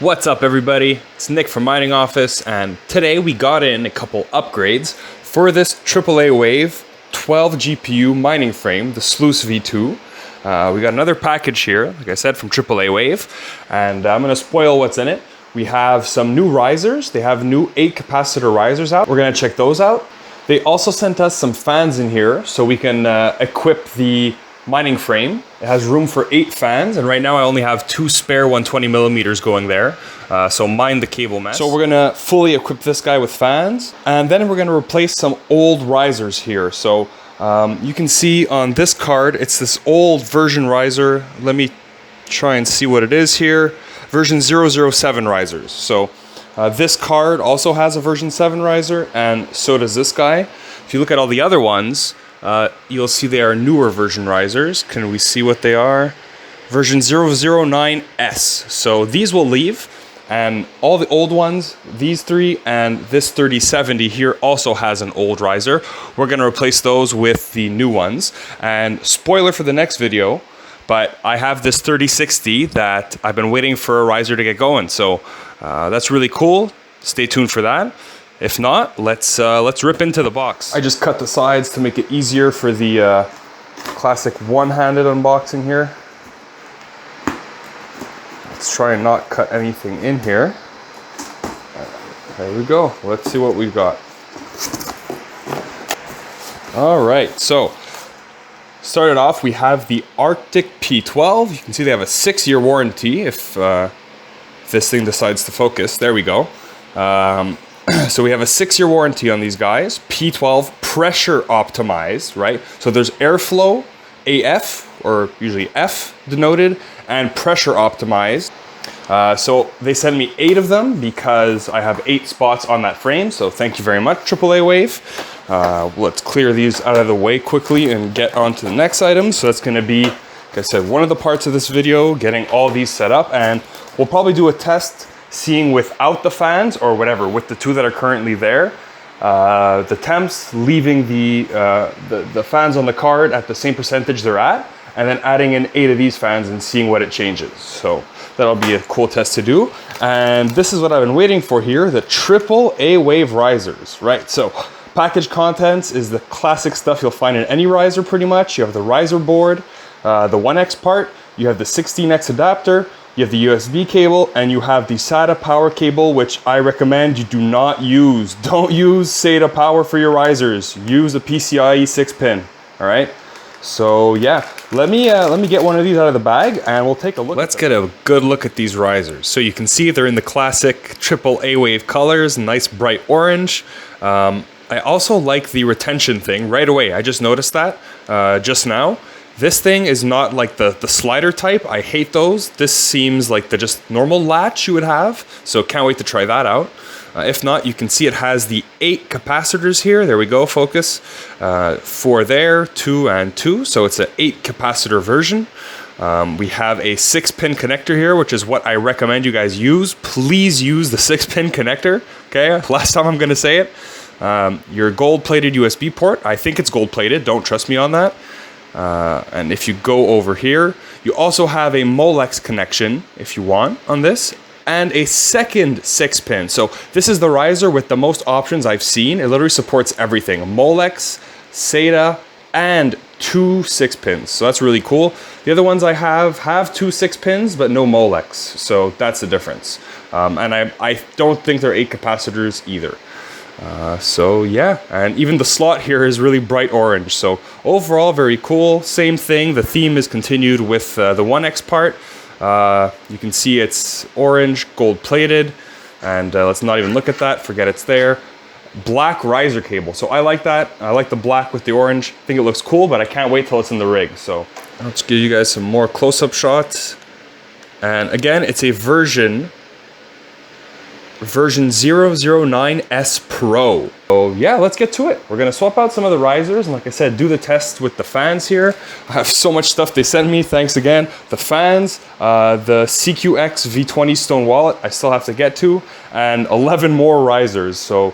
What's up everybody, it's Nick from Mining Office, and today we got in a couple upgrades for this AAAWave 12 GPU mining frame, the Sluice V2. We got another package here, like I said, from AAAWave, and I'm going to spoil what's in it. We have some new risers. They have new 8 capacitor risers out. We're going to check those out. They also sent us some fans in here so we can equip the mining frame. It has room for 8 fans, and right now I only have 2 spare 120mm going there, so mind the cable mess. So we're gonna fully equip this guy with fans, and then we're gonna replace some old risers here. So you can see on this card, it's this old version riser. Let me try and see what it is here. Version 007 risers. So this card also has a version 7 riser, and so does this guy. If you look at all the other ones, you'll see they are newer version risers. Can we see what they are? Version 009S. So these will leave, and all the old ones, these 3 and this 3070 here also has an old riser. We're going to replace those with the new ones. And spoiler for the next video, but I have this 3060 that I've been waiting for a riser to get going. So that's really cool. Stay tuned for that. If not, let's rip into the box. I just cut the sides to make it easier for the classic one-handed unboxing here. Let's try and not cut anything in here. There we go. Let's see what we've got. All right, so started off, we have the Artic P12. You can see they have a 6-year warranty if this thing decides to focus. There we go. So we have a 6-year warranty on these guys. P12 pressure optimized, right? So there's airflow, AF, or usually F denoted, and pressure optimized. So they sent me 8 of them because I have 8 spots on that frame. So thank you very much, AAAWave. Let's clear these out of the way quickly and get on to the next item. So that's going to be, like I said, one of the parts of this video, getting all these set up, and we'll probably do a test seeing without the fans or whatever, with the 2 that are currently there. The temps, leaving the fans on the card at the same percentage they're at, and then adding in 8 of these fans and seeing what it changes. So that'll be a cool test to do. And this is what I've been waiting for here, the AAAWave risers, right? So package contents is the classic stuff you'll find in any riser pretty much. You have the riser board, the 1X part, you have the 16X adapter, you have the USB cable, and you have the SATA power cable, which I recommend you do not use. Don't use SATA power for your risers. Use a PCIe 6-pin, all right? So yeah, let me get one of these out of the bag, and we'll take a look. Let's get a good look at these risers. So you can see they're in the classic AAAWave colors, nice bright orange. I also like the retention thing right away. I just noticed that just now. This thing is not like the slider type. I hate those. This seems like the just normal latch you would have. So can't wait to try that out. If not, you can see it has the 8 capacitors here. There we go, focus. 4 there, 2 and 2. So it's an 8 capacitor version. We have a 6-pin connector here, which is what I recommend you guys use. Please use the 6-pin connector, okay? Last time I'm gonna say it. Your gold-plated USB port. I think it's gold-plated, don't trust me on that. And if you go over here, you also have a Molex connection if you want on this, and a second 6-pin. So this is the riser with the most options I've seen. It literally supports everything. Molex, SATA, and 2 6-pins. So that's really cool. The other ones I have 2 6-pins, but no Molex. So that's the difference. And I don't think they're 8 capacitors either. So yeah, and even the slot here is really bright orange. So overall, very cool. Same thing. The theme is continued with the 1X part. You can see it's orange, gold plated, and let's not even look at that. Forget it's there. Black riser cable. So I like that. I like the black with the orange. I think it looks cool, but I can't wait till it's in the rig. So let's give you guys some more close-up shots. And again, it's a version 009S Pro. So yeah, let's get to it. We're gonna swap out some of the risers, and like I said, do the test with the fans here. I have so much stuff they sent me, thanks again. The fans, the CQX V20 stone wallet I still have to get to, and 11 more risers. So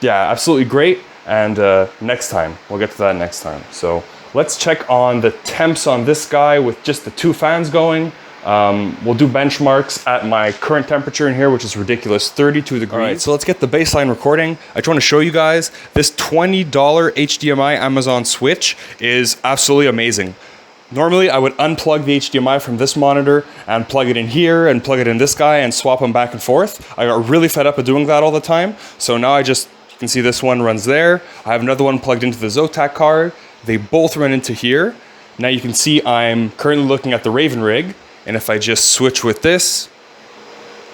yeah, absolutely great. And next time, we'll get to that next time. So let's check on the temps on this guy with just the 2 fans going. We'll do benchmarks at my current temperature in here, which is ridiculous, 32 degrees. All right, so let's get the baseline recording. I just want to show you guys this $20 HDMI Amazon switch is absolutely amazing. Normally, I would unplug the HDMI from this monitor and plug it in here and plug it in this guy and swap them back and forth. I got really fed up with doing that all the time. So now you can see this one runs there. I have another one plugged into the Zotac card. They both run into here. Now you can see I'm currently looking at the Raven rig. And if I just switch with this,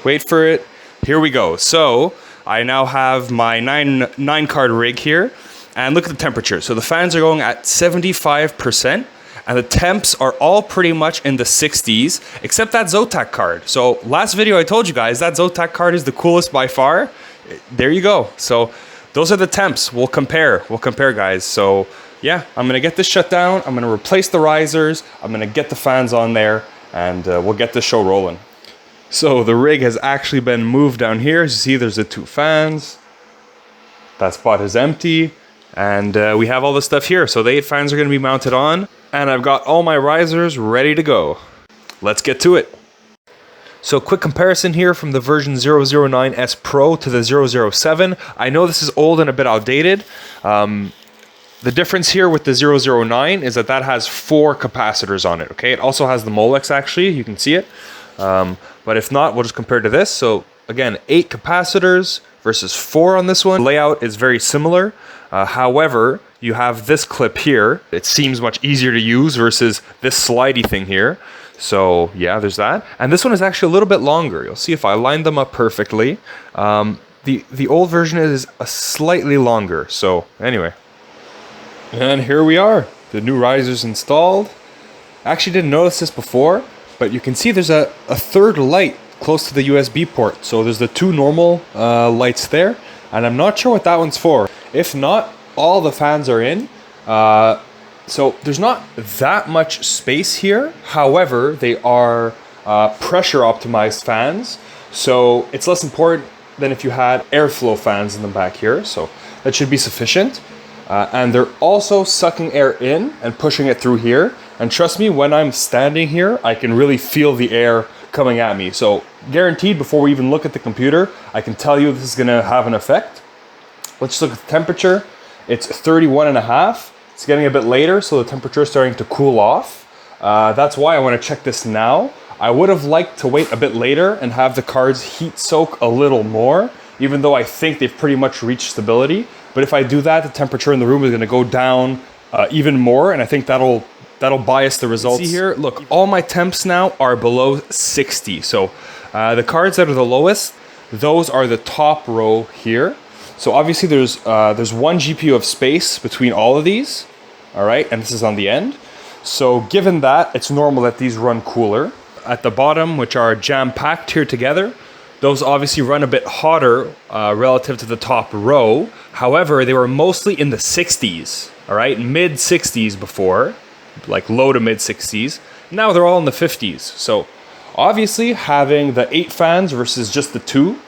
wait for it, here we go. So I now have my nine card rig here, and look at the temperature. So the fans are going at 75%, and the temps are all pretty much in the 60s, except that Zotac card. So last video I told you guys that Zotac card is the coolest by far. There you go. So those are the temps. We'll compare guys. So yeah, I'm gonna get this shut down. I'm gonna replace the risers. I'm gonna get the fans on there, and we'll get this show rolling. So the rig has actually been moved down here. As you see, there's the 2 fans. That spot is empty. And we have all this stuff here. So the 8 fans are gonna be mounted on. And I've got all my risers ready to go. Let's get to it. So quick comparison here from the version 009S Pro to the 007. I know this is old and a bit outdated. The difference here with the 009 is that has 4 capacitors on it, okay? It also has the Molex, actually, you can see it. But if not, we'll just compare to this. So again, 8 capacitors versus 4 on this one. Layout is very similar. However, you have this clip here. It seems much easier to use versus this slidey thing here. So yeah, there's that. And this one is actually a little bit longer. You'll see if I line them up perfectly. The old version is a slightly longer. So anyway. And here we are, the new risers installed. I actually didn't notice this before, but you can see there's a third light close to the USB port. So there's the 2 normal lights there, and I'm not sure what that one's for. If not, all the fans are in. So there's not that much space here. However, they are pressure optimized fans. So it's less important than if you had airflow fans in the back here. So that should be sufficient. And they're also sucking air in and pushing it through here. And trust me, when I'm standing here, I can really feel the air coming at me. So guaranteed, before we even look at the computer, I can tell you this is gonna have an effect. Let's just look at the temperature. It's 31.5. It's getting a bit later, so the temperature is starting to cool off. That's why I wanna check this now. I would have liked to wait a bit later and have the cards heat soak a little more, even though I think they've pretty much reached stability. But if I do that, the temperature in the room is gonna go down even more, and I think that'll bias the results. See here, look, all my temps now are below 60. So the cards that are the lowest, those are the top row here. So obviously there's 1 GPU of space between all of these, all right? And this is on the end. So given that, it's normal that these run cooler. At the bottom, which are jam-packed here together, those obviously run a bit hotter relative to the top row. However, they were mostly in the 60s, all right? Mid 60s before, like low to mid 60s. Now they're all in the 50s. So obviously having the 8 fans versus just the 2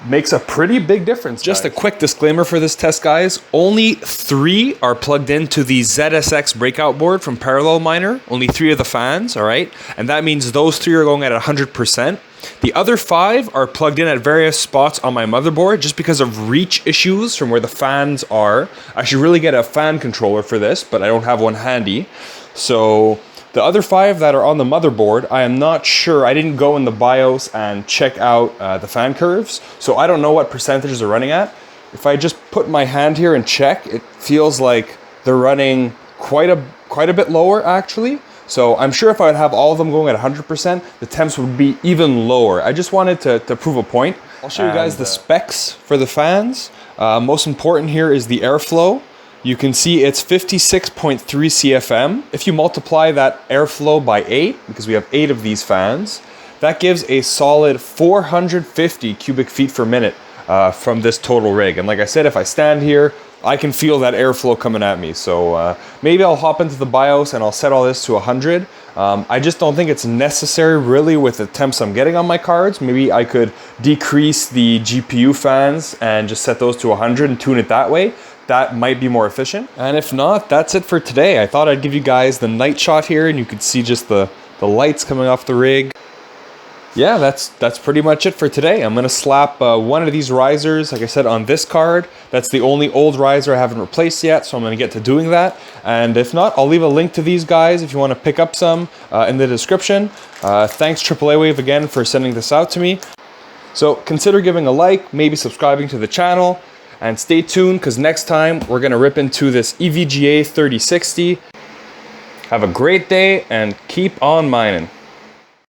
makes a pretty big difference. Just a quick disclaimer for this test, guys. Only 3 are plugged into the ZSX breakout board from Parallel Miner. Only 3 of the fans, all right? And that means those 3 are going at 100%. The other 5 are plugged in at various spots on my motherboard just because of reach issues from where the fans are. I should really get a fan controller for this, but I don't have one handy. So the other 5 that are on the motherboard, I am not sure. I didn't go in the BIOS and check out the fan curves, so I don't know what percentages they're running at. If I just put my hand here and check, it feels like they're running quite a bit lower actually. So I'm sure if I would have all of them going at 100%, the temps would be even lower. I just wanted to prove a point. I'll show you guys the specs for the fans. Most important here is the airflow. You can see it's 56.3 CFM. If you multiply that airflow by 8, because we have 8 of these fans, that gives a solid 450 cubic feet per minute from this total rig. And like I said, if I stand here, I can feel that airflow coming at me. So maybe I'll hop into the BIOS and I'll set all this to 100. I just don't think it's necessary really with the temps I'm getting on my cards. Maybe I could decrease the GPU fans and just set those to 100 and tune it that way. That might be more efficient. And if not, that's it for today. I thought I'd give you guys the night shot here and you could see just the the lights coming off the rig. Yeah, that's pretty much it for today. I'm gonna slap one of these risers, like I said, on this card. That's the only old riser I haven't replaced yet, so I'm gonna get to doing that. And if not, I'll leave a link to these guys if you wanna pick up some in the description. Thanks AAAWave again for sending this out to me. So consider giving a like, maybe subscribing to the channel, and stay tuned because next time we're gonna rip into this EVGA 3060. Have a great day and keep on mining.